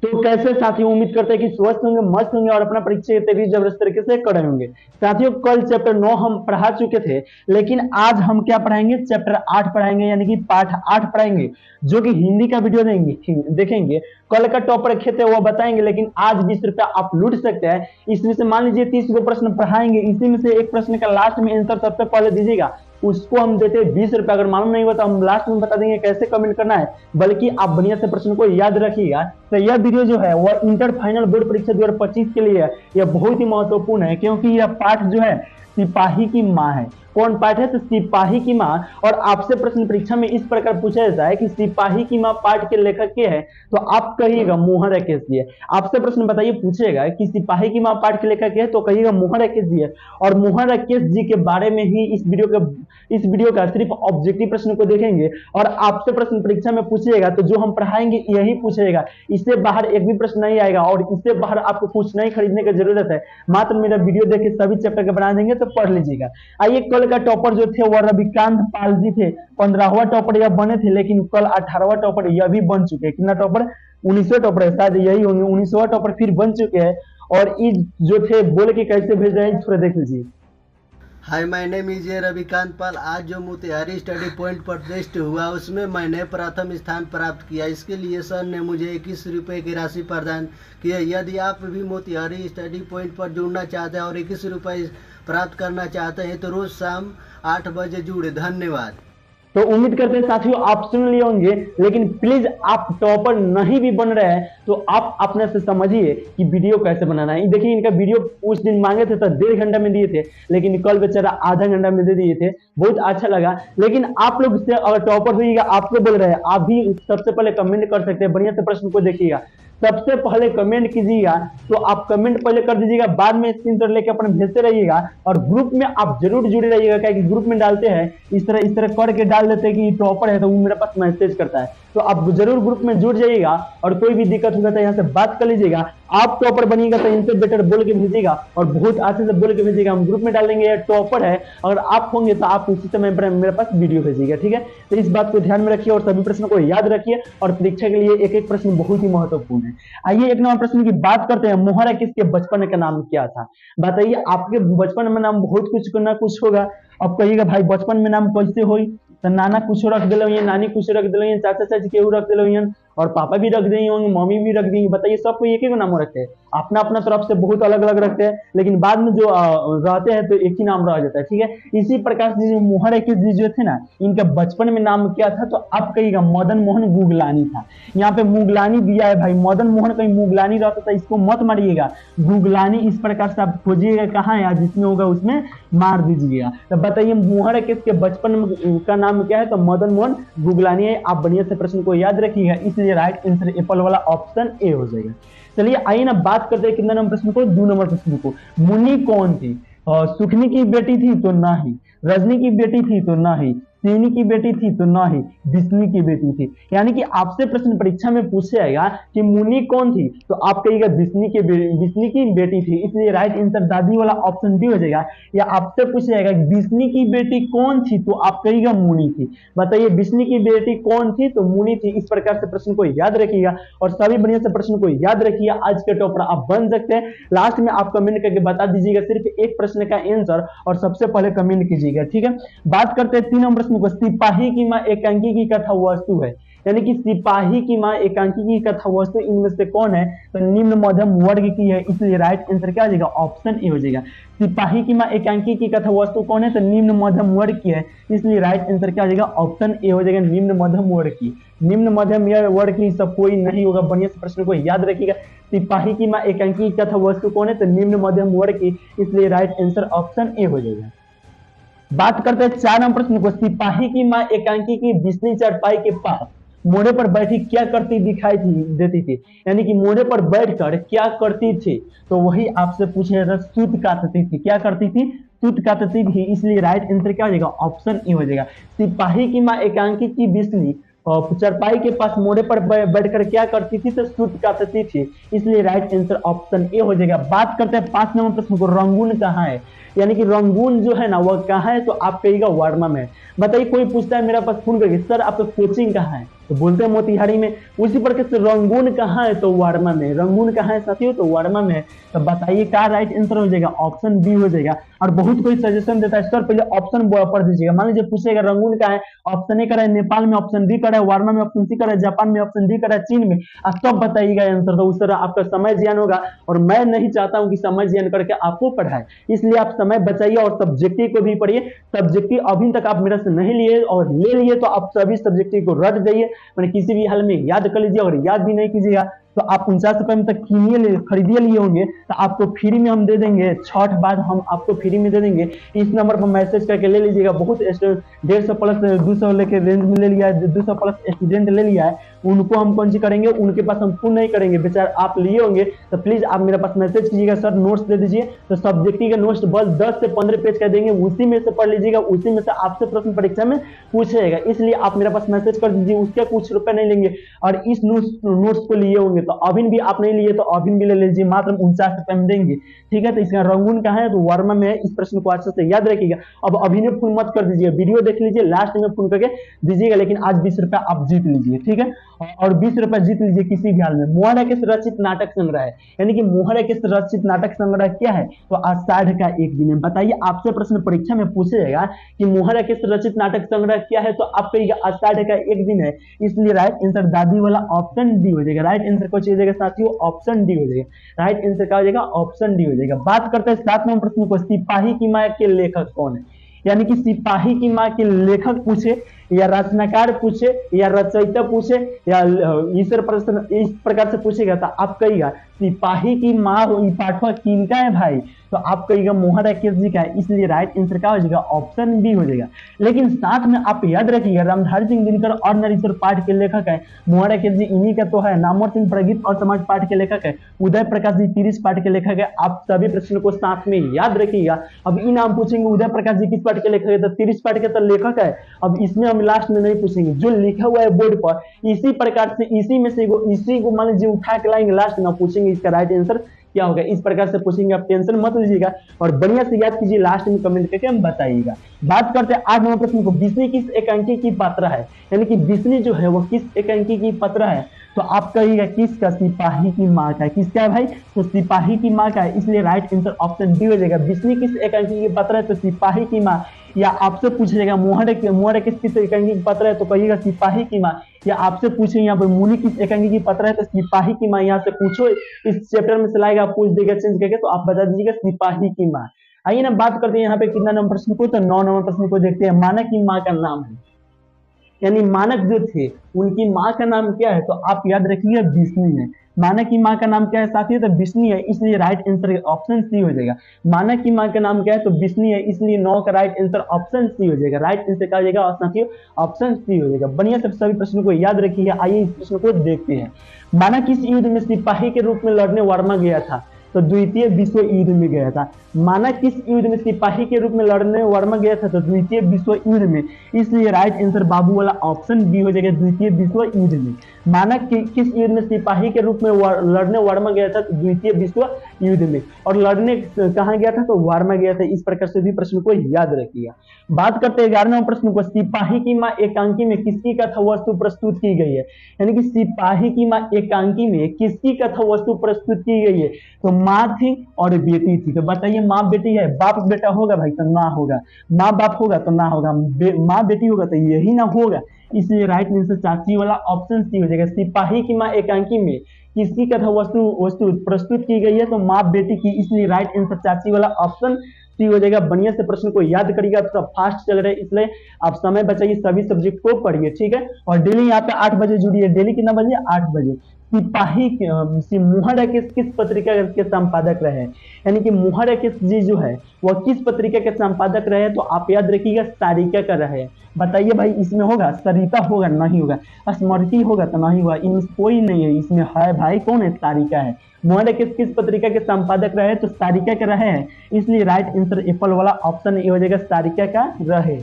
तो कैसे साथियों, उम्मीद करते हैं कि स्वस्थ होंगे, मस्त होंगे और अपना परीक्षा की तैयारी जबरदस्त तरीके से कर रहे होंगे। साथियों, कल चैप्टर 9 हम पढ़ा चुके थे, लेकिन आज हम क्या पढ़ाएंगे, चैप्टर 8 पढ़ाएंगे, यानी कि पाठ 8 पढ़ाएंगे, जो कि हिंदी का वीडियो देखेंगे। कल का टॉपर थे वो बताएंगे, लेकिन आज 20 रुपया आप लूट सकते हैं। इसमें से मान लीजिए 30 गो प्रश्न पढ़ाएंगे, इसी में से एक प्रश्न का लास्ट में आंसर सबसे पहले दीजिएगा, उसको हम देते हैं 20 रुपया। अगर मालूम नहीं हुआ तो हम लास्ट में बता देंगे कैसे कमेंट करना है, बल्कि आप बढ़िया से प्रश्न को याद रखिएगा। तो यह वीडियो जो है वह इंटर फाइनल बोर्ड परीक्षा 2025 के लिए है। यह बहुत ही महत्वपूर्ण है, क्योंकि यह पाठ जो है सिपाही की माँ है। कौन पाठ है, तो सिपाही की माँ। और आपसे प्रश्न परीक्षा में इस प्रकार पूछा जाता है कि सिपाही की माँ पाठ के लेखक के है, तो आप कहिएगा मोहन राकेश जी है। आपसे प्रश्न बताइए, पूछेगा कि सिपाही की माँ पाठ के लेखक है, तो कहिएगा मोहन राकेश जी है। और मोहन राकेश जी के बारे में ही इस वीडियो का सिर्फ ऑब्जेक्टिव प्रश्न को देखेंगे, और आपसे प्रश्न परीक्षा में पूछेगा तो जो हम पढ़ाएंगे यही पूछेगा। इससे बाहर एक भी प्रश्न नहीं आएगा, और इससे बाहर आपको कुछ नहीं खरीदने की जरूरत है, मात्र मेरा वीडियो देख के सभी चैप्टर के बना देंगे तो पढ़ लीजिएगा। आइए, कल का टॉपर जो थे वह रविकांत पाल जी थे। 15वां टॉपर यह बने थे, लेकिन कल 18वां टॉपर यह भी बन चुके हैं। कितना टॉपर, 19वां टॉपर है, शायद यही होंगे 19वां टॉपर फिर बन चुके हैं। और इस जो थे बोल के कैसे भेज रहे हैं थोड़ा देख लीजिए। हाय, माय नेम इज रविकांत पाल। आज जो मोतिहारी स्टडी पॉइंट पर टेस्ट हुआ उसमें मैंने प्रथम स्थान प्राप्त किया। इसके लिए सर ने मुझे 21 रुपये की राशि प्रदान की है। यदि आप भी मोतिहारी स्टडी पॉइंट पर जुड़ना चाहते हैं और 21 रुपये प्राप्त करना चाहते हैं तो रोज शाम 8 बजे जुड़े। धन्यवाद। तो उम्मीद करते हैं साथियों आप सुन लिए होंगे, लेकिन प्लीज आप टॉपर नहीं भी बन रहे हैं तो आप अपने से समझिए कि वीडियो कैसे बनाना है। देखिए, इनका वीडियो उस दिन मांगे थे तो 1.5 घंटा में दिए थे, लेकिन कल बेचारा आधा घंटा में दे दिए थे। बहुत अच्छा लगा। लेकिन आप लोग से अगर टॉपर होइएगा, आपको बोल रहे हैं, आप भी सबसे पहले कमेंट कर सकते हैं। बढ़िया से प्रश्न को देखिएगा, सबसे पहले कमेंट कीजिएगा। तो आप कमेंट पहले कर दीजिएगा, बाद में स्क्रीनशॉट लेके अपने भेजते रहिएगा। और ग्रुप में आप जरूर जुड़े रहिएगा, क्या ग्रुप में डालते हैं इस तरह करके डाल देते हैं कि टॉपर है, तो वो मेरे पास मैसेज करता है। तो आप जरूर ग्रुप में जुड़ जाइएगा, और कोई भी दिक्कत होगा तो यहाँ से बात कर लीजिएगा। आप टॉपर बनिएगा तो इनसे बेटर बोल के भेजिएगा, और बहुत अच्छे से बोल के भेजिएगा। हम ग्रुप में डाल देंगे ये टॉपर है, अगर आप होंगे तो आप उसी समय मेरे पास वीडियो भेजिएगा, ठीक है। तो इस बात को ध्यान में रखिए और सभी प्रश्नों को याद रखिए, और परीक्षा के लिए एक एक प्रश्न बहुत ही महत्वपूर्ण है। आइए, एक नंबर प्रश्न की बात करते हैं। मोहन राकेश के बचपन का नाम क्या था? बताइए, आपके बचपन में नाम बहुत कुछ ना कुछ होगा। अब कहिएगा भाई बचपन में नाम कैसे होई, तो नाना कुछ रख दिलो, नानी कुछ रख दिलो, चाचा चाची केहू रख दिलो, और पापा भी रख देंगे होंगे, मम्मी भी रख देंगे। बताइए, सबको एक ही नाम रखते हैं, अपना अपना तरफ से बहुत अलग अलग रखते हैं, लेकिन बाद में जो रहते हैं तो एक ही नाम रह जाता है, ठीक है। इसी प्रकार से जो मोहन राकेश जी जो थे ना, इनका बचपन में नाम क्या था, तो आप कहिएगा मदन मोहन गुगलानी था। यहाँ पे मुगलानी दिया है भाई, मदन मोहन कहीं मुगलानी रहता था, इसको मत मारिएगा। गुगलानी इस प्रकार से आप खोजिएगा कहाँ है, जिसमें होगा उसमें मार दीजिएगा। तो बताइए, मोहन राकेश के बचपन का नाम क्या है, तो मदन मोहन गुगलानी है। आप बढ़िया से प्रश्न को याद रखिएगा, इसलिए राइट आंसर एप्पल वाला ऑप्शन ए हो जाएगा। चलिए आइए ना बात करते हैं कितना नंबर प्रश्न को, 2 नंबर प्रश्न को। मुनि कौन थी? सुखनी की बेटी थी तो नहीं, रजनी की बेटी थी तो नहीं, सिनी की बेटी थी तो नहीं, बिस्नी की बेटी थी। यानी कि आपसे प्रश्न परीक्षा में पूछेगा कि मुनि कौन थी, तो आप कहिएगा बिस्नी की बेटी थी, इसलिए राइट आंसर दादी वाला ऑप्शन डी हो जाएगा। या आपसे पूछेगा बिस्नी की बेटी कौन थी, तो आप कहिएगा मुनि थी। बताइए, बिस्नी की बेटी कौन थी, तो मुनि थी। इस प्रकार से प्रश्न को याद रखिएगा, और सभी बढ़िया से प्रश्न को याद रखिए। आज के टॉपर आप बन सकते हैं। लास्ट में आप कमेंट करके बता दीजिएगा सिर्फ एक प्रश्न का आंसर, और सबसे पहले कमेंट कीजिएगा, ठीक है। बात करते हैं 3 नंबर प्रश्न को। सिपाही की मां एकांकी की कथा वस्तु है, यानी कि सिपाही की मां एकांकी की कथा वस्तु इनमें से कौन है, तो निम्न मध्यम वर्ग की है, इसलिए राइट आंसर क्या हो जाएगा, ऑप्शन ए हो जाएगा। सिपाही की मां एकांकी की कथा वस्तु कौन है, तो निम्न मध्यम वर्ग की है, इसलिए राइट आंसर क्या हो जाएगा, ऑप्शन ए हो जाएगा, निम्न मध्यम वर्ग की। निम्न मध्यम वर्ग की सब कोई नहीं होगा, बढ़िया से प्रश्न को याद रखिएगा। सिपाही की मां एकांकी की कथा वस्तु कौन है, तो निम्न मध्यम वर्ग की, इसलिए राइट आंसर ऑप्शन ए हो जाएगा। बात करते हैं 4 नंबर प्रश्न को। सिपाही की मां एकांकी की बिस्नी चारपाई के पास मोड़े पर बैठी क्या करती दिखाई देती थी, यानी कि मोड़े पर बैठकर क्या करती थी, तो वही आपसे पूछेगा, सूत काटती थी। क्या करती थी, सूत काटती थी, इसलिए राइट आंसर क्या हो जाएगा, ऑप्शन ए हो जाएगा। सिपाही की मां एकांकी की बिस्नी और चारपाई के पास मोड़े पर बैठकर क्या करती थी, तो सूत काटती थी, इसलिए राइट आंसर ऑप्शन ए हो जाएगा। बात करते हैं 5 नंबर प्रश्न को। रंगून कहाँ है, यानी कि रंगून जो है ना वह कहाँ है, तो आप कहिएगा वर्मा में। बताइए, कोई पूछता है मेरा पास फोन करके, सर आपका कोचिंग कहाँ है, तो बोलते हैं मोतिहारी में। उसी प्रकार से रंगून कहाँ है, तो वर्मा में। रंगून कहाँ है साथियों, तो वर्मा में है। तो बताइए क्या राइट आंसर हो जाएगा, ऑप्शन बी हो जाएगा। और बहुत कोई सजेशन देता है सर पहले ऑप्शन पढ़ दीजिएगा। मान लीजिए पूछेगा रंगून का है, ऑप्शन ए का है नेपाल में, ऑप्शन डी का है वर्मा में, ऑप्शन सी का है जापान में, ऑप्शन डी का है चीन में, आप सब बताइएगा आंसर। तो उस तरह आपका समय ज्ञान होगा, और मैं नहीं चाहता हूं कि समय ज्ञान करके आपको पढ़ाए, इसलिए आप समय बचाइए और सब्जेक्टिव को भी पढ़िए। सब्जेक्टिव अभी तक आप मेरे से नहीं लिए और ले लिए तो आप सभी सब्जेक्टिव को रट जाइए, मैंने किसी भी हाल में याद कर लीजिए। और याद भी नहीं कीजिएगा तो आप 49 रुपए में तक खरीदिए लिए होंगे, तो आपको फ्री में हम दे देंगे, छठ बाद हम आपको फ्री में दे देंगे। इस नंबर पर मैसेज करके ले लीजिएगा। बहुत 150 प्लस 200 लेके रेंज में ले लिया है, 200 प्लस स्टूडेंट ले लिया है, उनको हम कौन सी करेंगे, उनके पास हम फोन नहीं करेंगे, बेचारे आप लिए होंगे। तो प्लीज आप मेरे पास मैसेज कीजिएगा, सर नोट्स दे दीजिए। तो सब्जेक्टिव का नोट्स बस 10 से 15 पेज का देंगे, उसी में से पढ़ लीजिएगा, उसी में से आपसे प्रश्न परीक्षा में पूछेगा, इसलिए आप मेरे पास मैसेज कर दीजिए। उसके कुछ रुपए नहीं लेंगे। और इस नोट्स को लिए होंगे तो अभी भी आप नहीं लिए तो अभी भी ले लीजिए, मात्र 49 रुपए में देंगे, ठीक है। तो इसका रंगून कहाँ है, तो वर्मा में है। इस प्रश्न को अच्छे से याद रखिएगा। अब अभी ने फोन मत कर दीजिए, वीडियो देख लीजिए, लास्ट में फोन करके दीजिएगा, लेकिन आज 20 रुपए आप जीत लीजिए, ठीक है। और 20 रुपए जीत लीजिए किसी भी हाल में। मोहरा के रचित नाटक संग्रह है, यानी कि मोहरा के रचित नाटक संग्रह क्या है, तो आषाढ़ का एक दिन है। बताइए आपसे प्रश्न परीक्षा में पूछेगा कि मोहरा के रचित नाटक संग्रह क्या है, तो आप कहिएगा आषाढ़ का एक दिन है, इसलिए राइट आंसर दादी वाला ऑप्शन डी हो जाएगा। राइट आंसर को चाहिए साथियों, ऑप्शन डी हो जाएगा। राइट आंसर क्या हो जाएगा, ऑप्शन डी हो जाएगा। बात करते हैं 7 नंबर प्रश्न को, सिपाही की मां के लेखक कौन है, यानी कि सिपाही की मां के लेखक पूछे या रचनाकार पूछे या रचयिता पूछे या इस प्रकार से पूछेगा तो आप कहिएगा सिपाही की मां पाठक किनका है भाई, तो आप कहिएगा मोहरा केस जी का है, इसलिए राइट आंसर क्या हो जाएगा, ऑप्शन बी हो जाएगा। लेकिन साथ में आप याद रखिएगा रामधारी सिंह दिनकर और नरेश्वर पाठ के लेखक है, मोहरा केस जी इन्हीं का तो है। नामवर सिंह प्रगीत और समाज पाठ के लेखक है, उदय प्रकाश जी तिरिश पाठ के लेखक है। आप सभी प्रश्नों को साथ में याद रखिएगा। अब इन नाम पूछेंगे उदय प्रकाश जी किस पाठ के लेखक है, तो तिरिश पाठ के तो लेखक है। अब इसमें हम लास्ट में नहीं पूछेंगे, जो लिखा हुआ है बोर्ड पर इसी प्रकार से इसी में से इसी को मान लीजिए उठा के लाएंगे, लास्ट में पूछेंगे इसका राइट आंसर क्या होगा, इस प्रकार से पूछेंगे। आप टेंशन मत लीजिएगा और बढ़िया से याद कीजिए, लास्ट में कमेंट करके हम बताइएगा। बात करते हैं 8 नंबर प्रश्न को, बिस्नी किस एकांकी की पात्रा है, यानी कि बिस्नी जो है वो किस एकांकी की पात्रा है, तो आप कहिएगा किसका, सिपाही की मां का है। किसका है भाई, तो सिपाही की मां का है, इसलिए राइट आंसर ऑप्शन डी हो जाएगा। बिस्नी किस एकांकी की पात्रा है, तो सिपाही की मां। या आपसे पूछेगा मोहरा किस एकांकी की पात्रा है, तो कहिएगा सिपाही की मां। या आपसे पूछेंगे यहाँ पर मुनि किस एकांकी की पात्रा है, तो सिपाही की मां। यहाँ से पूछो, इस चैप्टर में चलाएगा, पूछ देगा चेंज करके, तो आप बता दीजिएगा सिपाही की मां। आइए ना बात करते हैं यहाँ पे कितना नंबर प्रश्न को, तो 9 नंबर प्रश्न को देखते हैं। मानक की मां का नाम है, यानी मानक जो थे उनकी मां का नाम क्या है, तो आप याद रखिएगा बिस्नी है। मानक की मां का नाम क्या है साथियों, तो बिस्नी है, इसलिए राइट आंसर ऑप्शन सी हो जाएगा। मानक की मां का नाम क्या है, तो बिस्नी है, इसलिए 9 का राइट आंसर ऑप्शन सी हो जाएगा। राइट आंसर क्या हो जाएगा साथियों, ऑप्शन सी हो जाएगा। बढ़िया से सभी प्रश्नों को याद रखिए। आइए इस प्रश्न को देखते हैं। मानक किस युद्ध में सिपाही के रूप में लड़ने वर्मा गया था, तो द्वितीय विश्व युद्ध में गया था। मानक किस युद्ध में सिपाही के रूप में लड़ने वर्मा गया था, तो द्वितीय विश्व युद्ध में, इसलिए राइट आंसर बाबू वाला ऑप्शन बी हो जाएगा, द्वितीय विश्व युद्ध में। मानक किस युद्ध में सिपाही के रूप में लड़ने वर्मा गया था, तो द्वितीय विश्व युद्ध में। और लड़ने कहाँ गया था, तो वर्मा गया था। इस प्रकार से भी प्रश्न को याद रखिएगा। बात करते हैं 11वें प्रश्न को, सिपाही की मां एकांकी में किसकी कथा वस्तु प्रस्तुत की गई है, यानी कि सिपाही की मां एकांकी में किसकी कथा वस्तु प्रस्तुत की गई है, तो मां थी और बेटी थी। तो बताइए मां बेटी है, बाप बेटा होगा भाई, तो ना होगा। माँ बाप होगा तो ना होगा, माँ बेटी होगा तो यही ना होगा, इसलिए राइट आंसर चाची वाला ऑप्शन सी हो जाएगा। सिपाही की मां एकांकी में किसकी कथा वस्तु प्रस्तुत की गई है, तो माँ बेटी की, इसलिए राइट आंसर चाची वाला ऑप्शन सी हो जाएगा। बढ़िया से प्रश्न को याद करिएगा, थोड़ा फास्ट चल रहे हैं इसलिए आप समय बचाइए, सभी सब्जेक्ट को पढ़िए, ठीक है। और डेली यहाँ पे 8 बजे जुड़िए। डेली कितना बजे, 8 बजे। सिपाही मोहरा किस पत्रिका के संपादक रहे, यानी कि मोहरा जी जो है वह किस पत्रिका के संपादक रहे, तो आप याद रखिएगा सारिका का रहे। बताइए भाई इसमें होगा, सरिता होगा, नहीं होगा। स्मृति होगा तो नहीं होगा, इनमें कोई नहीं है। इसमें है भाई कौन है, सारिका है। मोहरा किस पत्रिका के संपादक रहे, तो सारिका के रहे हैं, इसलिए राइट आंसर एप्पल वाला ऑप्शन ए हो जाएगा, सारिका का रहे।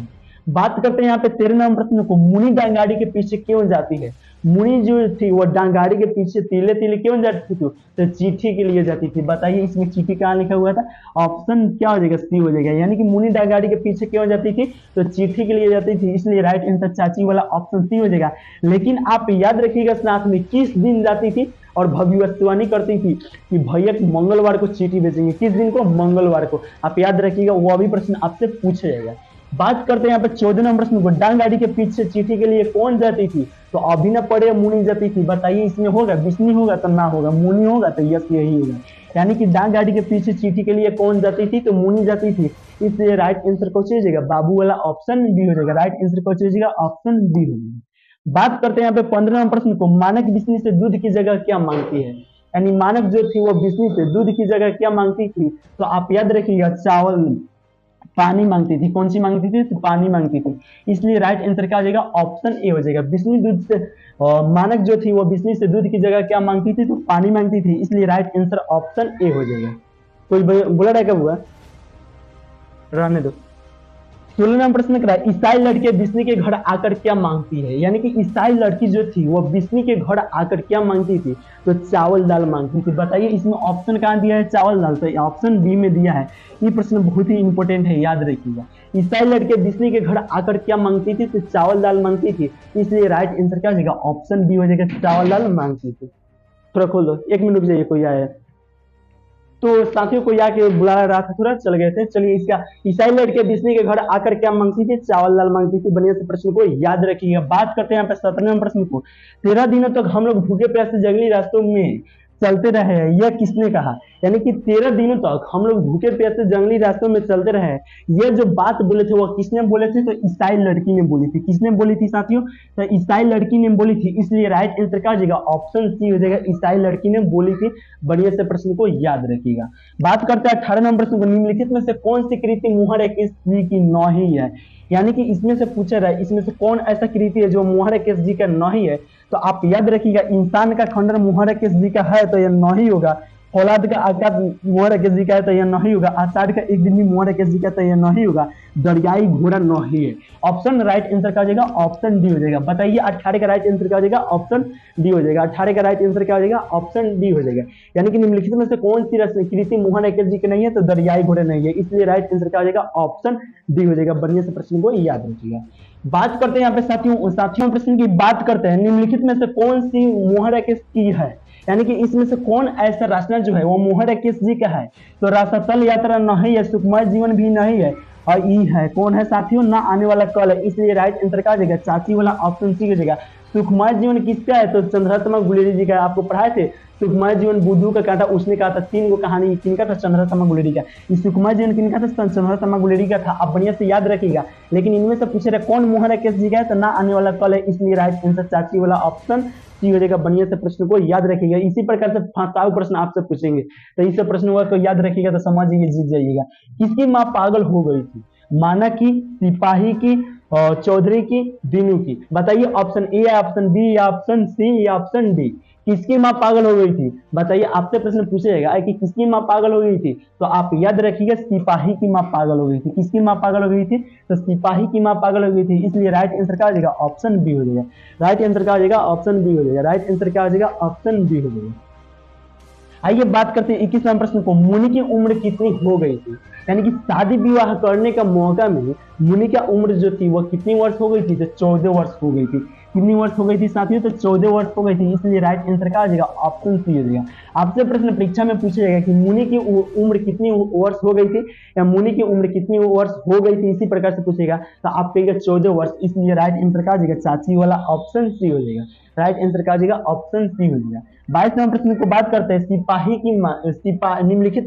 बात करते हैं यहाँ पे 13 नंबर प्रश्न को, मुनि डांगाड़ी के पीछे क्यों जाती है। मुनि जो थी वो डांगाड़ी के पीछे तिले तिले क्यों जाती थी, तो चिट्ठी के लिए जाती थी। बताइए इसमें चिट्ठी कहाँ लिखा हुआ था, ऑप्शन क्या हो जाएगा, सी हो जाएगा। यानी कि मुनि डांगाड़ी के पीछे क्यों जाती थी, तो चिट्ठी के लिए जाती थी, इसलिए राइट आंसर चाची वाला ऑप्शन सी हो जाएगा। लेकिन आप याद रखिएगा साथ में किस दिन जाती थी और भविष्यवाणी करती थी कि भैया मंगलवार को चिट्ठी भेजेंगे, किस दिन को, मंगलवार को। आप याद रखिएगा, वो भी प्रश्न आपसे पूछा जाएगा। बात करते हैं यहाँ पे 14 नंबर प्रश्न को, डांगाड़ी के पीछे चिट्ठी के लिए कौन जाती थी, तो अभिनव पड़े मुनि जाती थी। बताइए इसमें होगा, विष्णु होगा तो ना होगा, मुनि होगा तो यस यही होगा। यानी कि डांगाड़ी के पीछे चिट्ठी के लिए कौन जाती थी, तो मुनि जाती थी, इसलिए राइट आंसर कौन सी हो जाएगा, बाबू वाला ऑप्शन बी हो जाएगा। राइट आंसर कौन सी हो जाएगा, ऑप्शन बी हो जाएगा। बात करते हैं यहाँ पे 15 नंबर प्रश्न को, मानक बिजली से दूध की जगह क्या मांगती है। यानी मानक जो थी वो बिजली से दूध की जगह क्या मांगती थी, तो आप याद रखिएगा चावल, पानी मांगती थी। कौन सी मांगती थी, तो पानी मांगती थी, इसलिए राइट आंसर क्या हो जाएगा, ऑप्शन ए हो जाएगा। बिजली दूध से मानक जो थी वो बिजली से दूध की जगह क्या मांगती थी, तो पानी मांगती थी, इसलिए राइट आंसर ऑप्शन ए हो जाएगा। कोई बोला रहा क्या हुआ, रहने दो। 16 नंबर प्रश्न करा, ईसाई लड़के बिस्नी के घर आकर क्या मांगती है। यानी कि ईसाई लड़की जो थी वो बिस्नी के घर आकर क्या मांगती थी, तो चावल दाल मांगती थी। बताइए इसमें ऑप्शन कहाँ दिया है, चावल दाल, तो ऑप्शन बी में दिया है। ये प्रश्न बहुत ही इंपॉर्टेंट है, याद रखिएगा। ईसाई लड़के बिस्नी के घर आकर क्या मांगती थी, तो चावल दाल मांगती थी, इसलिए राइट आंसर क्या हो जाएगा, ऑप्शन बी हो जाएगा, चावल दाल मांगती थी। थोड़ा खोल दो, 1 मिनट रुक जाइए, कोई आया है तो साथियों को आके बुला रहा था, थोड़ा चल गए थे। चलिए इसका, ईसाई लड़के बिस्नी के घर आकर क्या मांगती थी, चावल दाल मांगती थी। बढ़िया से प्रश्न को याद रखिएगा। बात करते हैं यहाँ पे 17वें प्रश्न को, 13 दिनों तक हम लोग भूखे प्यासे जंगली रास्तों में चलते रहे हैं, यह किसने कहा। यानी कि 13 दिनों तक हम लोग भूखे प्यासे जंगली रास्तों में चलते रहे, यह जो बात बोले थे वो किसने बोले थे, तो ईसाई लड़की ने बोली थी। किसने बोली थी साथियों, तो ईसाई लड़की ने बोली थी, इसलिए राइट आंसर क्या हो जाएगा, ऑप्शन सी हो जाएगा, ईसाई लड़की ने बोली थी। बढ़िया से प्रश्न को याद रखिएगा। बात करते हैं 18 नंबर प्रश्न को, निम्नलिखित में से कौन सी कृति मुहर केश जी की नहीं है। यानी कि इसमें से पूछा रहा है, इसमें से कौन ऐसा कृति है जो मुहर केश जी का नहीं है, तो आप याद रखिएगा, इंसान का खंडन मुहर केश जी का है तो यह नहीं होगा, फौलाद का आकाश मुहर केश जी का है तो यह नहीं होगा, आषाढ़ का एक दिन मुहर केश जी का तो यह नहीं होगा, दरियाई घोड़ा नहीं है। ऑप्शन राइट आंसर क्या हो जाएगा, ऑप्शन डी हो जाएगा। बताइए 18 का राइट आंसर क्या हो जाएगा, ऑप्शन डी हो जाएगा। 18 का राइट आंसर क्या हो जाएगा, ऑप्शन डी हो जाएगा। यानी कि निम्नलिखित में से कौन सी कृति मुहर केश जी की नहीं है, तो दरियाई घोड़े नहीं है, इसलिए राइट आंसर क्या हो जाएगा, ऑप्शन डी हो जाएगा। बढ़िया से प्रश्न को याद रखिएगा। बात करते हैं यहाँ पे साथियों प्रश्न की बात करते हैं, निम्नलिखित में से कौन सी मुहर केश की है। यानी कि इसमें से कौन ऐसा रचना जो है वो मुहर केश जी का है, तो रासातल यात्रा नहीं है, सुखमय जीवन भी नहीं है, और ई है, कौन है साथियों, ना आने वाला कल है, इसलिए राइट आंसर क्या हो जाएगा, चाची वाला ऑप्शन सी हो जाएगा। सुखमय जीवन किसका है, तो चंद्रशर्मा गुलेरी जी का। आपको पढ़ाए थे सुखमय जीवन बुद्धू का कहा था, उसने कहा था 3 गो कहानी, किनका था, चंद्रशर्मा गुलेरी का। ये सुखमय जीवन किनका था, चंद्रशर्मा गुलेरी का था। आप बढ़िया से याद रखिएगा। लेकिन इनमें से पूछे रहे कौन मुहर केश जी का है, तो ना आने वाला कल है, इसलिए राइट आंसर चाची वाला ऑप्शन सी हो जाएगा। बढ़िया से प्रश्न को याद रखिएगा। इसी प्रकार से फंसाऊ प्रश्न आपसे पूछेंगे, तो इस प्रश्न को याद रखिएगा तो समझिए, जीत जाइएगा। किसकी माँ पागल हो गई थी, माना की, सिपाही की, चौधरी की, दीनू की। बताइए ऑप्शन ए या ऑप्शन बी या ऑप्शन सी या ऑप्शन डी, किसकी माँ पागल हो गई थी। बताइए, आपसे प्रश्न पूछेगा कि किसकी माँ पागल हो गई थी, तो आप याद रखिएगा सिपाही की माँ पागल हो गई थी। किसकी माँ पागल हो गई थी, तो सिपाही की माँ पागल हो गई थी, इसलिए राइट आंसर क्या हो जाएगा, ऑप्शन बी हो जाएगा। राइट आंसर क्या हो जाएगा, ऑप्शन बी हो जाएगा। राइट आंसर क्या हो जाएगा, ऑप्शन बी हो जाएगा। आइए बात करते हैं 21 नंबर प्रश्न को, मुनि की उम्र कितनी हो गई थी। यानी कि शादी विवाह करने का मौका में मुनि की उम्र जो थी वो कितनी वर्ष हो गई थी, तो 14 वर्ष हो गई थी। कितनी वर्ष हो गई थी साथियों, तो 14 वर्ष हो गई थी, इसलिए राइट आंसर क्या हो जाएगा, ऑप्शन सी हो जाएगा। आपसे प्रश्न परीक्षा में पूछा जाएगा कि मुनि की उम्र कितनी वर्ष हो गई थी, या मुनि की उम्र कितनी वर्ष हो गई थी, इसी प्रकार से पूछेगा, तो आप कहेंगे 14 वर्ष, इसलिए राइट आंसर क्या हो जाएगा, चाची वाला ऑप्शन सी हो जाएगा। राइट आंसर क्या हो जाएगा, ऑप्शन सी हो जाएगा। 22 नंबर प्रश्न को बात करते हैं, सिपाही की निम्नलिखित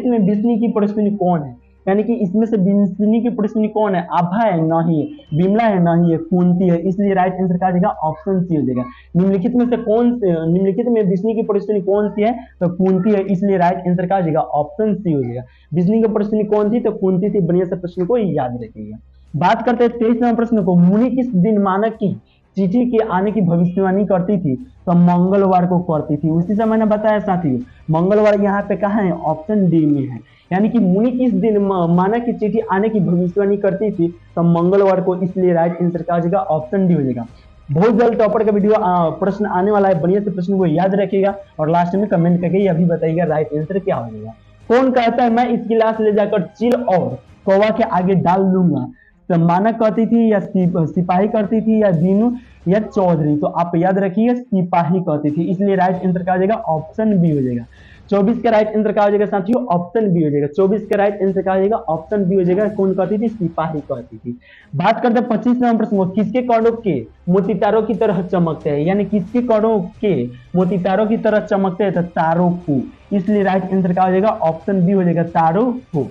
में बिस्नी की पड़ोसिनी कौन है। यानी कि इसमें से बिस्नी की पड़ोसिनी कौन है, आभा है, नहीं है, बिमला है, नहीं है, कुंती है, इसलिए राइट आंसर क्या हो जाएगा, ऑप्शन सी हो जाएगा। निम्नलिखित में बिस्नी की पड़ोसिनी कौन सी है, तो कुंती है, इसलिए राइट आंसर क्या हो जाएगा, ऑप्शन सी हो जाएगा। बिस्नी की पड़ोसिनी कौन थी, तो कुंती थी। बढ़िया से प्रश्न को याद रखिएगा। बात करते हैं 23 नंबर प्रश्न को, मुनि किस दिन मानक की चिट्ठी के आने की भविष्यवाणी करती थी तो मंगलवार को करती थी। उसी से मैंने बताया साथियों, मंगलवार यहाँ पे कहाँ है, ऑप्शन डी में है। यानी कि मुनि किस दिन माना की चिट्ठी आने की भविष्यवाणी करती थी तो मंगलवार को, इसलिए राइट आंसर का हो जाएगा ऑप्शन डी हो जाएगा। बहुत जल्द टॉपर का वीडियो प्रश्न आने वाला है, बढ़िया से प्रश्न को याद रखिएगा और लास्ट में कमेंट करके यह भी बताइएगा राइट आंसर क्या हो जाएगा। कौन कहता है मैं इस गिलास ले जाकर चिल और कौवा के आगे डाल लूंगा, तो मानक कहती थी या सिपाही करती थी या दीनू या चौधरी, तो आप याद रखिए सिपाही कहती थी, इसलिए राइट आंसर का हो जाएगा ऑप्शन बी हो जाएगा। 24 का राइट आंसर का हो जाएगा साथियों ऑप्शन बी हो जाएगा। 24 का राइट आंसर का हो जाएगा ऑप्शन बी हो जाएगा। कौन कहती थी, सिपाही कहती थी। बात करते हैं 25 नंबर प्रश्न, किसके कणों के मोती तारों की तरह चमकते हैं, यानी किसके कणों के मोती तारों की तरह चमकते हैं, तो तारों को, इसलिए राइट आंसर का हो जाएगा ऑप्शन बी हो जाएगा, तारों को।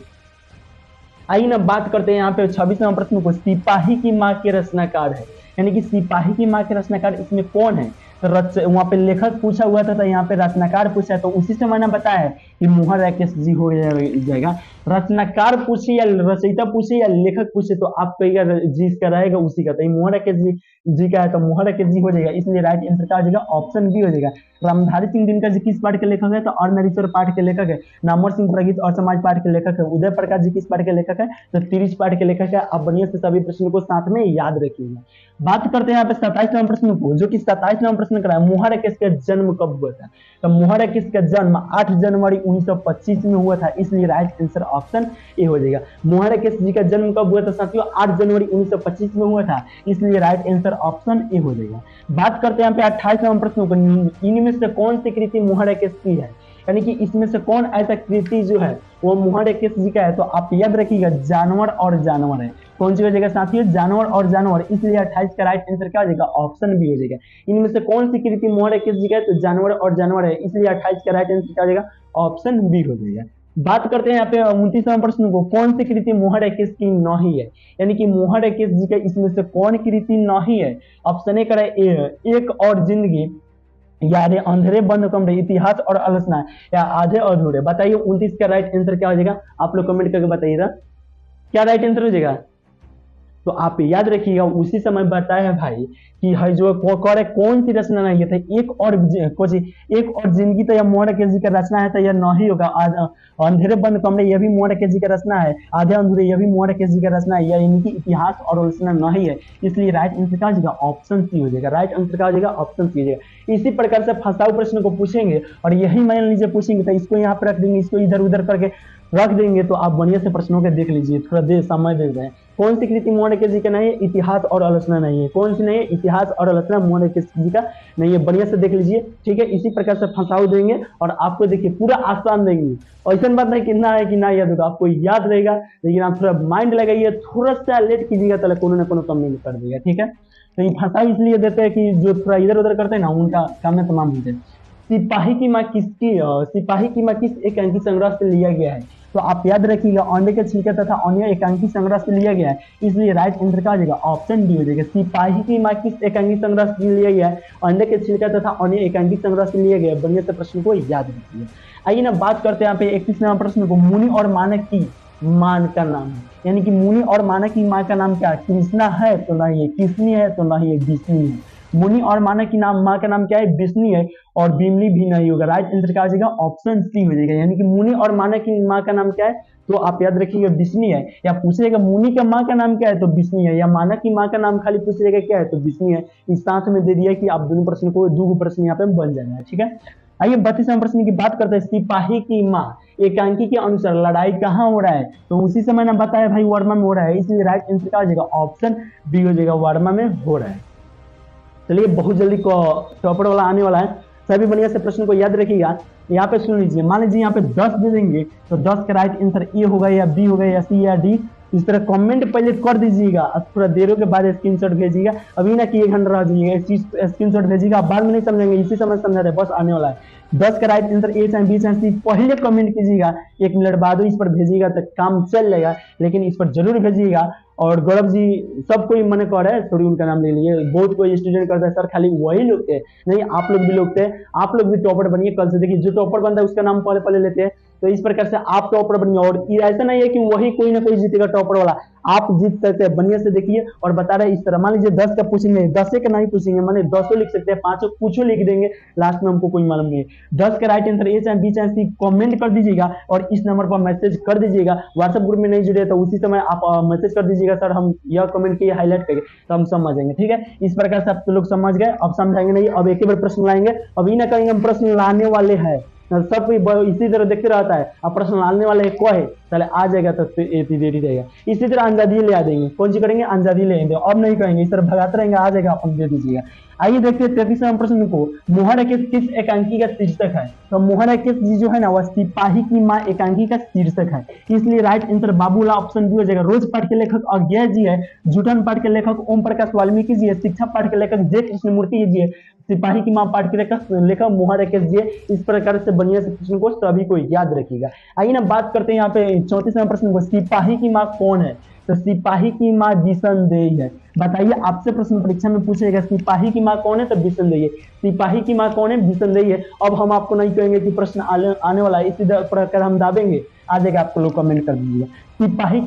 आइए ना बात करते हैं यहाँ पे 26 नंबर प्रश्न को, सिपाही की माँ के रचनाकार है, यानी कि सिपाही की माँ के रचनाकार इसमें कौन है, तो वहां पे लेखक पूछा हुआ था तो यहाँ पे रचनाकार पूछा है, तो उसी से मैंने बताया कि मोहन राकेश जी हो जाएगा। रचनाकार पूछे या रचयिता पूछे या लेखक पूछे तो आप कहिएगा जिसका रहेगा उसी का, तो मोहन राकेश जी का है तो मोहन राकेश जी हो जाएगा, इसलिए राइट आंसर का हो जाएगा ऑप्शन बी हो जाएगा। रामधारी सिंह दिनकर जी किस पाठ के लेखक है, तो अर्धनारीश्वर पाठ के लेखक है। नामवर सिंह प्रगीत और समाज पाठ के लेखक है। उदय प्रकाश जी किस पाठ के लेखक है, तो तिरिश पाठ के लेखक है। आप बढ़िया से सभी प्रश्नों को साथ में याद रखिएगा। बात करते हैं यहाँ पे 27 नंबर प्रश्न को, जो कि 27 नंबर प्रश्न करा है, मोहन राकेश का जन्म कब हुआ था, तो मोहन राकेश का जन्म 8 जनवरी 1925 में हुआ था, इसलिए राइट आंसर ऑप्शन ए हो जाएगा। मोहन राकेश जी का जन्म कब हुआ था साथियों, 8 जनवरी 1925 में हुआ था, इसलिए राइट आंसर ऑप्शन ए हो जाएगा। बात करते हैं यहाँ पे 28 नंबर प्रश्न को, इनमें से कौन सी कृति मोहन राकेश की है, यानी कि इसमें से कौन ऐसा कृति जो है वो मोहन राकेश जी का है, तो आप याद रखिएगा जानवर और जानवर है। कौन सी हो जाएगा साथियों, जानवर और जानवर, इसलिए 28 का राइट आंसर क्या हो जाएगा, ऑप्शन बी हो जाएगा। इनमें से कौन सी कृति मोहन राकेश जी का है, तो जानवर और जानवर है, इसलिए 28 का राइट आंसर क्या हो जाएगा, ऑप्शन बी हो जाएगा। बात करते हैं यहाँ पे 29 नंबर प्रश्न को, कौन सी कृति मोहन राकेश की नहीं है, यानी कि मोहन राकेश जी का इसमें से कौन कृति नहीं है। ऑप्शन ए करें, एक और जिंदगी, यादें, अंधेरे बंद कमरे, इतिहास और आलोचना, या आधे अधूरे। बताइए 29 का राइट आंसर क्या हो जाएगा, आप लोग कमेंट करके बताइएगा क्या राइट आंसर हो जाएगा। तो आप याद रखिएगा उसी समय बताया है भाई कि है जो करे कौन सी रचना नहीं है, एक और जिंदगी तो यह मोहन राकेश जी का रचना है, तो यह नहीं होगा। अंधेरे बंद कमरे यह भी मोहन राकेश जी का रचना है, आधे अधूरे यह भी मोहन राकेश जी का रचना है, यह इनकी इतिहास और आलोचना नहीं है, इसलिए राइट आंसर का हो जाएगा ऑप्शन सी हो जाएगा। राइट आंसर का हो जाएगा ऑप्शन सी हो जाएगा। इसी प्रकार से फंसाऊ प्रश्न को पूछेंगे और यही मान लीजिए पूछेंगे तो इसको यहाँ पर रख देंगे, इसको इधर उधर करके रख देंगे, तो आप बढ़िया से प्रश्नों के देख लीजिए, थोड़ा देर समय दे दें। कौन सी कृति मोहन राकेश जी का नहीं है, इतिहास और आलोचना नहीं है। कौन सी नहीं है, इतिहास और आलोचना मोहन राकेश जी का नहीं है, बढ़िया से देख लीजिए, ठीक है। इसी प्रकार से फंसाऊ देंगे और आपको देखिए पूरा आसान देंगे, ऐसा बात नहीं कितना है कि ना याद होगा, आपको याद रहेगा, लेकिन आप थोड़ा माइंड लगाइए, थोड़ा सा लेट कीजिएगा तो कोनो ना कोनो कम नहीं कर देगा, ठीक है। तो ये फंसाऊ इसलिए देते हैं कि जो थोड़ा इधर उधर करते हैं ना उनका काम में तमाम होते हैं। सिपाही की माँ किस एकांकी संग्रह से लिया गया है, तो आप याद रखिएगा अंडे के छिलके तथा अन्य एकांकी संग्रह से लिया गया है, इसलिए राइट आंसर का हो जाएगा ऑप्शन डी हो जाएगा। सिपाही की माँ किस एकांकी संग्रह से लिया गया है, अंडे के छिलके तथा अन्य एकांकी संग्रह से लिया गया है। बढ़िया से प्रश्न को याद रखिए। आइए ना बात करते हैं यहाँ पे 31 नंबर प्रश्न को, मुनि और मानक की मान का नाम है, यानी कि मुनि और मानक की माँ का नाम क्या है, कृष्णा है तो नहीं है, किसनी है तो नहीं है, विष्णु है। मुनि और मानक की माँ का नाम क्या है, विष्णु है, और बिमली भी नहीं होगा। राइट आंसर क्या हो जाएगा, ऑप्शन सी हो जाएगा। यानी कि मुनि और मानक की माँ का नाम क्या है, तो आप याद रखिएगा विष्णु है, या पूछेगा मुनि का माँ का नाम क्या है तो विष्णु है, या मानक की माँ का नाम खाली पूछेगा क्या है तो विष्णु है। इस साथ में दे दिया कि आप दोनों प्रश्न को, दो प्रश्न यहाँ पे बन जाएगा, ठीक है। आइए 32 नंबर प्रश्न की बात करते हैं, सिपाही की माँ एकांकी के अनुसार लड़ाई कहाँ हो रहा है, तो उसी से मैंने बताया भाई वर्मा में हो रहा है, इसलिए राइट आंसर क्या हो जाएगा, ऑप्शन बी हो जाएगा, वर्मा में हो रहा है। चलिए बहुत जल्दी टॉपर वाला आने वाला है, सभी बढ़िया से प्रश्न को याद रखिएगा। यहाँ पे सुन लीजिए, मान लीजिए यहाँ पे 10 दे देंगे तो 10 का राइट आंसर ए होगा या बी होगा या सी या डी। इस तरह कमेंट पहले कर दीजिएगा, थोड़ा देरों के बाद स्क्रीनशॉट भेजिएगा, अभी ना कि 1 घंटा रह जाइएगा, स्क्रीनशॉट भेजिएगा, आप बाद में नहीं समझेंगे, इसी समय समझा रहे, बस आने वाला है। 10 का राइट आंसर ए चाहे बी चाहे सी पहले कमेंट कीजिएगा, 1 मिनट बाद इस पर भेजिएगा तो काम चल जाएगा, लेकिन इस पर जरूर भेजिएगा। और गौरव जी सब कोई मन कर रहा है, थोड़ी उनका नाम ले लीजिए, बहुत कोई स्टूडेंट करता है सर खाली वही लोग थे, नहीं आप लोग भी लोग थे, आप लोग भी टॉपर बनिए कल से। देखिए जो टॉपर बनता है उसका नाम पहले लेते हैं, तो इस प्रकार से आप टॉपर बनिए। और ये ऐसा नहीं है कि वही कोई ना कोई जीतेगा टॉपर वाला, आप जीत सकते हैं। बढ़िया से देखिए और बता रहे हैं इस तरह, मान लीजिए 10 का पूछेंगे, 10 का नहीं पूछेंगे, माने 10 लिख सकते हैं, 5 कुछ लिख देंगे, लास्ट में हमको कोई मालूम नहीं है। 10 का राइट आंसर ए चाहे बी चाहे सी कमेंट कर दीजिएगा और इस नंबर पर मैसेज कर दीजिएगा। व्हाट्सएप ग्रुप में नहीं जुड़े तो उसी समय आप मैसेज कर दीजिएगा, सर हम यह कमेंट किए हाईलाइट करके, तो हम समझ जाएंगे। ठीक है, इस प्रकार से आप लोग समझ गए। अब समझाएंगे नहीं, अब एक ही बार प्रश्न लाएंगे, अभी ना करेंगे, हम प्रश्न लाने वाले हैं। सब कोई इसी तरह देखते रहता है, अब प्रश्न लाने वाले एक को है, चले आ जाएगा तो देरी रहेगा। इसी तरह अंजादी ले आ देंगे, कौन सी करेंगे, अंजादी ले आएंगे, अब नहीं कहेंगे, इस तरह भगाते रहेंगे, आ जाएगा अपन दे दीजिएगा। आइए देखते हैं 33वां प्रश्न को, मोहर एकेश किस एकांकी का शीर्षक है। तो मोहर एकेश जी जो है ना वह सिपाही की माँ एकांकी का शीर्षक है, इसलिए राइट आंसर बाबूला ऑप्शन बी हो जाएगा। रोज पाठ के लेखक अज्ञा जी है, जूठन पाठ के लेखक ओम प्रकाश वाल्मीकि जी है, शिक्षा पाठ के लेखक जे कृष्णमूर्ति जी है, सिपाही की माँ पाठ के लेखक मोहर एकेश जी है। इस प्रकार से बढ़िया से प्रश्न को सभी को याद रखिएगा। आइए ना बात करते हैं यहाँ पे 34वां प्रश्न को, सिपाही की माँ कौन है। तो सिपाही की माँ बिसनदेई है। बताइए, आपसे प्रश्न परीक्षा में पूछेगा सिपाही की माँ कौन है, तो बिसनदेई है। सिपाही की माँ कौन है, बिसनदेई है। अब हम आपको नहीं कहेंगे कि प्रश्न आने वाला है, इसी प्रकार हम दाबेंगे, आ जाएगा, आपको लोग कमेंट कर दीजिएगा। सिपाही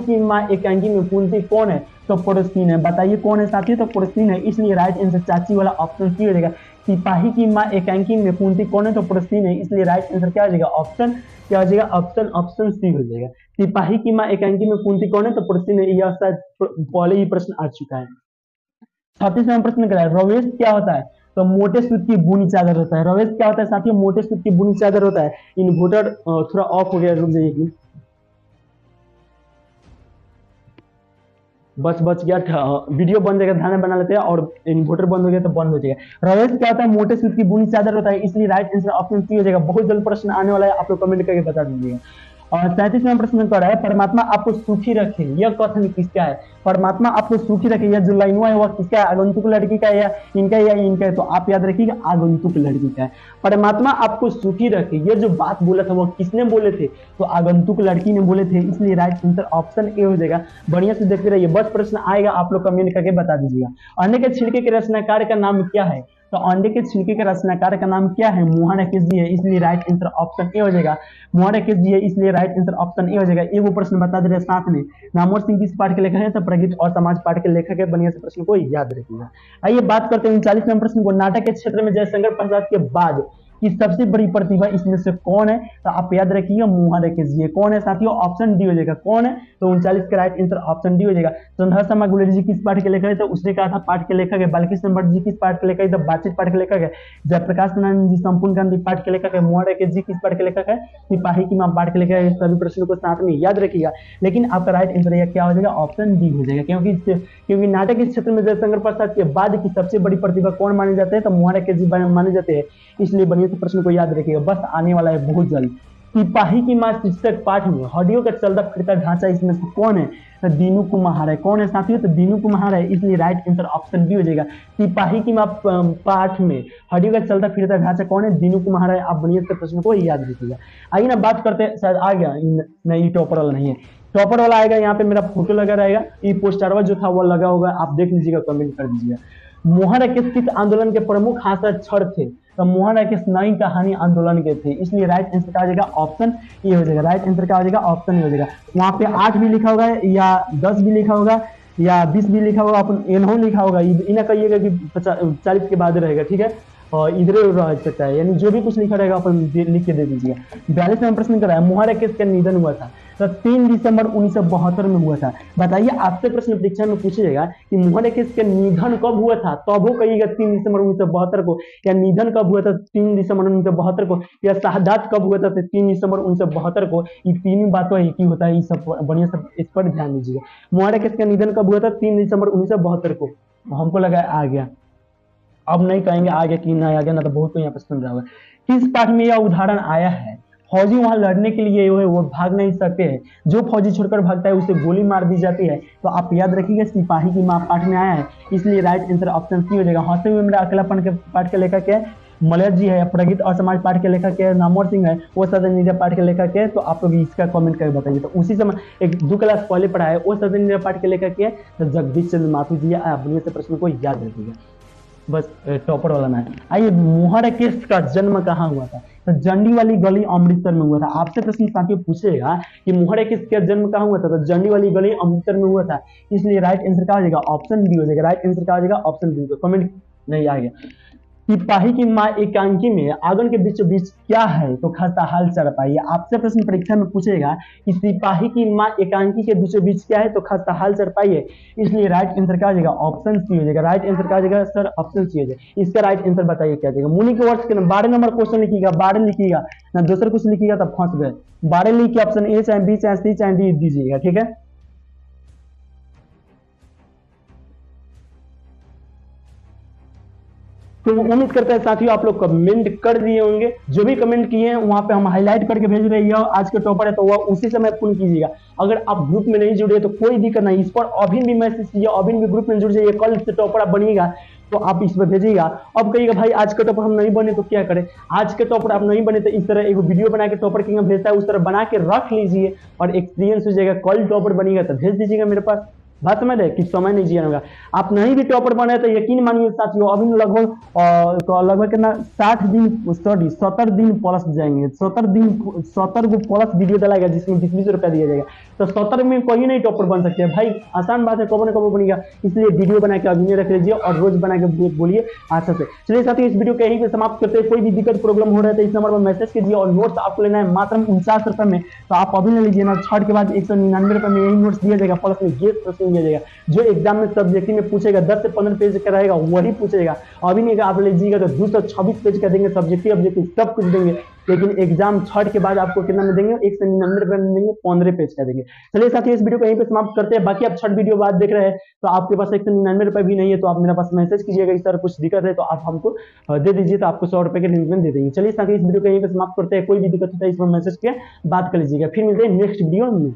की माँ एकांकी में पूछती कौन है, तो पड़ोसीन है। बताइए कौन है साथी, तो पड़ोसीन है, इसलिए राइट आंसर चाची वाला ऑप्शन सी हो जाएगा। सिपाही की माँ एकांकी में पूछती कौन है, तो पड़ोसीन है, इसलिए राइट आंसर क्या हो जाएगा, ऑप्शन क्या हो जाएगा, ऑप्शन सी हो जाएगा। सिपाही की माँ एकांकी में पूछती कौन है, तो पड़ोसीन है, यह शायद पहले ही प्रश्न आ चुका है। 36वां प्रश्न क्या है, रवेश क्या होता है। तो मोटे सूत की बुनी चादर होता है। रवेश क्या होता है साथियों, मोटे सूत की बुनी चादर होता है। इन्वर्टर थोड़ा ऑफ हो गया, रुक जाइए, बच गया, वीडियो बंद हो गया, ध्यान बना लेते हैं, और इन्वर्टर बंद हो गया तो बंद हो जाएगा। रवेश क्या होता है, मोटे सूत की बुनी चादर होता है, इसलिए राइट आंसर ऑप्शन सी हो जाएगा। बहुत जल्द प्रश्न आने वाला है, आप लोग कमेंट करके बता दीजिएगा। और 37वां प्रश्न कर रहा है, परमात्मा आपको सुखी रखे, यह कथन किसका है। परमात्मा आपको सुखी रखे, यह जो लाइनवा है वह किसका है, आगंतुक लड़की का है या इनका है, तो आप याद रखिएगा आगंतुक लड़की का है। परमात्मा आपको सुखी रखे, यह जो बात बोला था वह किसने बोले थे, तो आगंतुक लड़की ने बोले थे, इसलिए राइट आंसर ऑप्शन ए हो जाएगा। बढ़िया से देखते रहिए, बस प्रश्न आएगा, आप लोग कमेंट करके बता दीजिएगा। अन्य के छिलके के रचनाकार का नाम क्या है। तो अंडे के छिलके के रचनाकार का नाम क्या है, मोहन एकेश जी है, इसलिए राइट आंसर ऑप्शन ए हो जाएगा। मोहन एकेश जी है, इसलिए राइट आंसर ऑप्शन ए हो जाएगा। एक वो प्रश्न बता दे रहे साथ में, नामवर सिंह किस पाठ के लेखक है, तो प्रगति और समाज पाठ के लेखक है। बढ़िया से प्रश्न को याद रखिएगा। आइए बात करते हैं 39वें प्रश्न को, नाटक के क्षेत्र में जयशंकर प्रसाद के बाद की सबसे बड़ी प्रतिभा इसमें से कौन है, तो आप याद रखिएगा मोहन एकेश जी है। कौन है साथियों, ऑप्शन डी हो जाएगा। कौन है, तो 39 का राइट आंसर ऑप्शन डी हो जाएगा। संध्या शर्मा गुलेरी जी किस पाठ के लेखक है, तो उसने कहा था पाठ के लेखक है। बालकृष्ण भट्ट जी किस पाठ के लेखक है, तो बातचीत पाठ के लेखक है। जयप्रकाश नारायण जी संपूर्ण गांधी पाठ के लेखक है। मोहन एकेश जी किस पाठ के लेखक है, सिपाही की मां पाठ के लेखक है। सभी प्रश्नों को साथ में याद रखिएगा, लेकिन आपका राइट आंसर क्या हो जाएगा, ऑप्शन डी हो जाएगा। क्योंकि नाटक के क्षेत्र में जयशंकर प्रसाद के बाद की सबसे बड़ी प्रतिभा कौन माने जाते हैं, तो मोहन एकेश जी माने जाते हैं, इसलिए बढ़िया से प्रश्न को याद रखिएगा। बस आने वाला है बहुत जल्द। सिपाही की मां शीर्षक पाठ में हड्डियों का चलता फिरता ढांचा इसमें से कौन है, तो दीनू कुम्हार है। कौन है साथियों, तो दीनू कुम्हार है, इसलिए राइट आंसर ऑप्शन बी हो जाएगा। सिपाही की मां पाठ में हड्डियों का चलता फिरता ढांचा कौन है, दीनू कुम्हार है। आप बढ़िया से प्रश्न को याद रखिएगा। आइए ना बात करते हैं, शायद आ गया नहीं, टॉपर वाला नहीं है, टॉपर वाला आएगा। यहाँ पे मेरा फोटो लगा रहेगा, ये पोस्टरवा जो था वो लगा होगा, आप देख लीजिएगा, कमेंट कर दीजिएगा। मोहन एकेश किस आंदोलन के प्रमुख हस्ताक्षर थे, तो मोहन एकेश नई कहानी आंदोलन के थे, इसलिए राइट आंसर क्या हो जाएगा, ऑप्शन ए हो जाएगा। राइट आंसर क्या हो जाएगा, ऑप्शन ए हो जाएगा। वहां पे 8 भी लिखा होगा या 10 भी लिखा होगा या 20 भी लिखा होगा, अपन एनहो लिखा होगा, इन्हें कहिएगा कि 40 के बाद रहेगा, ठीक है, और इधर रह सकता है, यानी जो भी कुछ लिखा रहेगा अपन लिख के दे दीजिएगा। 42वां प्रश्न कर रहा है, मोहन एकेश का निधन हुआ था, तो 3 दिसंबर 1972 में हुआ था। बताइए, आपसे प्रश्न परीक्षा में पूछेगा कि मोहन एकेश का निधन कब हुआ था, तो अब वो कहिएगा 3 दिसंबर 1972 को, या निधन कब हुआ था 3 दिसंबर 1972 को, या शहादत कब हुआ था 3 दिसंबर 1972 को। ये तीनों बातों एक ही होता है, ये सब बढ़िया सब इस पर ध्यान दीजिएगा। मोहन एकेश का निधन कब हुआ था, 3 दिसंबर 1972 को। हमको लगा आ गया, अब नहीं कहेंगे आगे कि नहीं आ गया ना, तो बहुत यहाँ पर सुन रहा होगा। किस पाठ में यह उदाहरण आया है, फौजी वहां लड़ने के लिए वो भाग नहीं सकते हैं, जो फौजी छोड़कर भागता है उसे गोली मार दी जाती है, तो आप याद रखिएगा सिपाही की मां पाठ में आया है, इसलिए राइट आंसर ऑप्शन सी हो जाएगा। हंसते हुए मेरा अकेलापन के पाठ के लेखक है मलय जी है, प्रगति और समाज पाठ के लेखक है नामवर सिंह है, वो सदन नीरव पाठ के लेखक है, तो आप लोग इसका कमेंट करके बताइए। तो उसी समय एक 2 क्लास पहले पढ़ा है, वो सदन नीरव पाठ के लेखक है, तो जगदीश चंद्र माथुर जी है। आप बढ़िया से प्रश्न को याद रखिएगा, बस टॉपर वाला ना है। आइए, मोहन एकेश का जन्म कहाँ हुआ था, तो जंडी वाली गली अमृतसर में हुआ था। आपसे प्रश्न साथियों पूछेगा कि मोहरे किसके जन्म कहाँ हुआ था, तो जंडी वाली गली अमृतसर में हुआ था। इसलिए राइट आंसर क्या हो जाएगा, ऑप्शन बी हो जाएगा। राइट आंसर क्या हो जाएगा, ऑप्शन बी। कमेंट नहीं आएगा। सिपाही की माँ एकांकी में आंगन के बीचों बीच क्या है, तो खस्ताहाल चरपाई। आपसे प्रश्न परीक्षा में पूछेगा कि सिपाही की माँ एकांकी के बीचों बीच क्या है, तो खस्ताहाल चरपाई है। इसलिए राइट आंसर क्या हो जाएगा, ऑप्शन सी हो जाएगा। राइट आंसर क्या हो जाएगा सर, ऑप्शन सी हो जाएगा। इसका राइट आंसर बताइए क्या जाएगा। मुनि के वर्ष के 12 नंबर क्वेश्चन लिखिएगा, 12 लिखिएगा ना, दूसरा कुछ लिखिएगा तब फंस गए। 12 लिख के ऑप्शन ए चाहे बी चाहे सी चाहे डी दीजिएगा, ठीक है। तो उम्मीद करते हैं साथियों आप लोग कमेंट कर दिए होंगे। जो भी कमेंट किए हैं वहां पे हम हाईलाइट करके भेज रहे हैं। आज के टॉपर है तो वह उसी समय पूर्ण कीजिएगा। अगर आप ग्रुप में नहीं जुड़े तो कोई दिक्कत नहीं, इस पर अभी भी मैसेज कीजिए, अभी भी ग्रुप में जुड़ जाइए। कल से टॉपर आप बनिएगा तो आप इस पर भेजिएगा। अब कहिएगा भाई आज के टॉपर हम नहीं बने तो क्या करें। आज के टॉपर आप नहीं बने तो इस तरह एक वीडियो बना के टॉपर किंग भेजता है, उस तरह बना के रख लीजिए और एक्सपीरियंस हो जाएगा। कल टॉपर बनिएगा तो भेज दीजिएगा मेरे पास। बात समझ है कि समय नहीं जिया होगा। आप नहीं भी टॉपर बने तो यकीन मानिए साथियों अभी लगभग कितना 60 दिन 70 दिन प्लस जाएंगे। 70 को प्लस वीडियो डालेगा जिसमें 20-20 रुपया दिया जाएगा। तो 70 में कोई नहीं टॉपर बन सकते हैं भाई, आसान बात है। कब न कब बनेगा, इसलिए वीडियो बना के अभी रख लीजिए और रोज बना के बोलिए अच्छा से। चलिए साथियों इस वीडियो को यहीं पे समाप्त करते हैं। कोई भी दिक्कत प्रॉब्लम हो रहा है तो इस नंबर पर मैसेज कीजिए। और नोट्स आपको लेना है मात्र 49 रुपए में, तो आप अभी ले लीजिए ना। छठ के बाद 199 रुपए में यही नोट्स दिया जाएगा, प्लस में गेस्ट प्रश्न दिया जाएगा। जो एग्जाम में सब्जेक्ट में पूछेगा 10 से 15 पेज का रहेगा वही पूछेगा। अभी नहीं आप लीजिएगा तो 226 पेज का देंगे, सब्जेक्टिव सब कुछ देंगे। लेकिन एग्जाम छठ के बाद आपको कितना में देंगे, 199 रुपए में देंगे, 15 पेज का देंगे। चलिए साथियों इस वीडियो को यहीं पे समाप्त करते हैं। बाकी आप छठ वीडियो बाद देख रहे हैं तो आपके पास 199 रुपए भी नहीं है तो आप मेरे पास मैसेज कीजिएगा। इस तरह कुछ दिक्कत है तो आप हमको दे दीजिए, तो आपको 100 रुपए के लिंक में दे देंगे। चलिए साथियों इस वीडियो को यहीं पे समाप्त करते हैं। कोई भी दिक्कत होता है इस पर मैसेज किया बात कर लीजिएगा। फिर मिलते हैं नेक्स्ट वीडियो में।